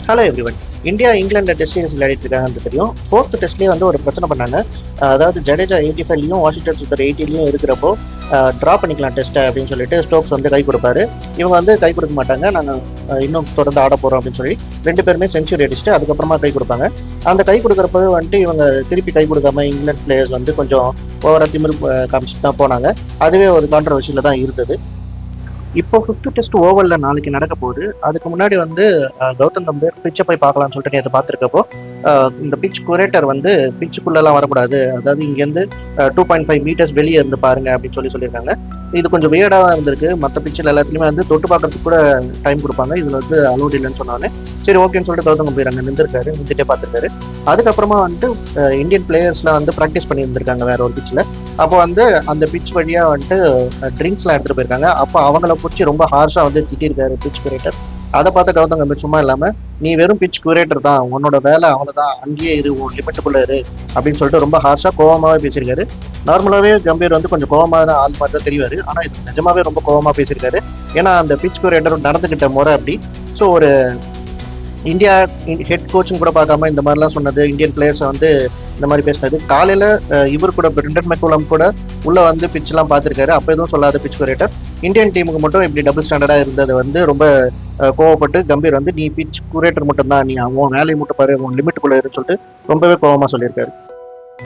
Hello everyone. India England test series விளையாடிட்டு இருக்காங்கன்னு தெரியும். ஃபோர்த் டெஸ்ட்லேயே வந்து ஒரு பிரச்சனை பண்ணாங்க. அதாவது ஜடேஜா 85லையும் வாஷிங்டன் சுந்தர் 80லையும் இருக்கிறப்போ ட்ரா பண்ணிக்கலாம் டெஸ்ட்டை அப்படின்னு சொல்லிட்டு ஸ்டோக்ஸ் வந்து கை கொடுப்பாரு. இவங்க வந்து கை கொடுக்க மாட்டாங்க. நாங்கள் இன்னும் தொடர்ந்து ஆட போகிறோம் அப்படின்னு சொல்லி 2 பேருமே செஞ்சுரி அடிச்சுட்டு அதுக்கப்புறமா கை கொடுப்பாங்க. அந்த கை கொடுக்குறப்ப வந்துட்டு இவங்க திருப்பி கை கொடுக்காம இங்கிலாந்து பிளேயர்ஸ் வந்து கொஞ்சம் ஓவரா திமிரு காமிச்சிட்டு தான் போனாங்க. அதுவே ஒரு கான்ட்ரவர்சியில் தான் இருந்தது. இப்போ ஃபிஃப்த் டெஸ்ட் ஓவரில் நாளைக்கு நடக்க போகுது. அதுக்கு முன்னாடி வந்து கௌதம் கம்பீர் பிச்சை போய் பார்க்கலாம்னு சொல்லிட்டு நேற்று பார்த்துருக்கப்போ இந்த பிச் குரேட்டர் வந்து பிச்சுக்குள்ளெல்லாம் வரக்கூடாது, அதாவது இங்கேருந்து 2.5 மீட்டர்ஸ் வெளியே இருந்து பாருங்க அப்படின்னு சொல்லியிருக்காங்க. இது கொஞ்சம் வியர்டாக இருந்திருக்கு. மற்ற பிச்சில் எல்லாத்துலேயுமே வந்து தொட்டு பார்க்கறதுக்கு கூட டைம் கொடுப்பாங்க. இதில் வந்து அலோட் இல்லைன்னு சொன்னாலே சரி ஓகேன்னு சொல்லிட்டு கௌதம் கம்பீர் அங்கே நின்றுட்டே பார்த்துருக்காரு. அதுக்கப்புறமா வந்துட்டு இந்தியன் பிளேயர்ஸ்லாம் வந்து ப்ராக்டிஸ் பண்ணி இருந்திருக்காங்க வேற ஒரு பிச்சில். அப்போ வந்து அந்த பிச் வழியாக வந்துட்டு ட்ரிங்க்ஸ்லாம் எடுத்துகிட்டு போயிருக்காங்க. அப்போ அவங்கள பிடிச்சி ரொம்ப ஹார்ஷாக வந்து திட்டிருக்காரு பிச் குரேட்டர். அதை பார்த்த கௌதம் கம்பீர் சும்மா இல்லாமல் நீ வெறும் பிச் குரேட்டர் தான், உன்னோட வேலை அவ்வளோதான், அங்கேயே இரு, உன் லிமிட்டுக்குள்ளே இரு அப்படின்னு சொல்லிட்டு ரொம்ப ஹார்ஷாக கோவமாகவே பேசியிருக்காரு. நார்மலாகவே கம்பீர் வந்து கொஞ்சம் கோவமான ஆள் மாதிரி தான் தெரிவார். ஆனால் இது நிஜமாவே ரொம்ப கோவமாக பேசியிருக்காரு. ஏன்னா அந்த பிச் குரேட்டர் நடந்துக்கிட்ட முறை அப்படி. ஸோ ஒரு இந்தியா ஹெட் கோச்சும் கூட பார்க்காம இந்த மாதிரிலாம் சொன்னது, இந்தியன் பிளேயர்ஸை வந்து இந்த மாதிரி பேசினது. காலையில் இவர் கூட பிரெண்டன் மெக்குலம் கூட உள்ளே வந்து பிச்செலாம் பார்த்துருக்காரு. அப்போ எதுவும் சொல்லாத பிச் குரேட்டர் இந்தியன் டீமுக்கு மட்டும் இப்படி டபுள் ஸ்டாண்டர்டாக இருந்தது வந்து ரொம்ப கோவப்பட்டு கம்பீர் வந்து நீ பிச் குரேட்டர் மட்டும் தான், நீ அவன் வேலையை மட்டும் பாரு, உன் லிமிட்டுக்குள்ளே இருக்குன்னு சொல்லிட்டு ரொம்பவே கோவமாக சொல்லியிருக்காரு.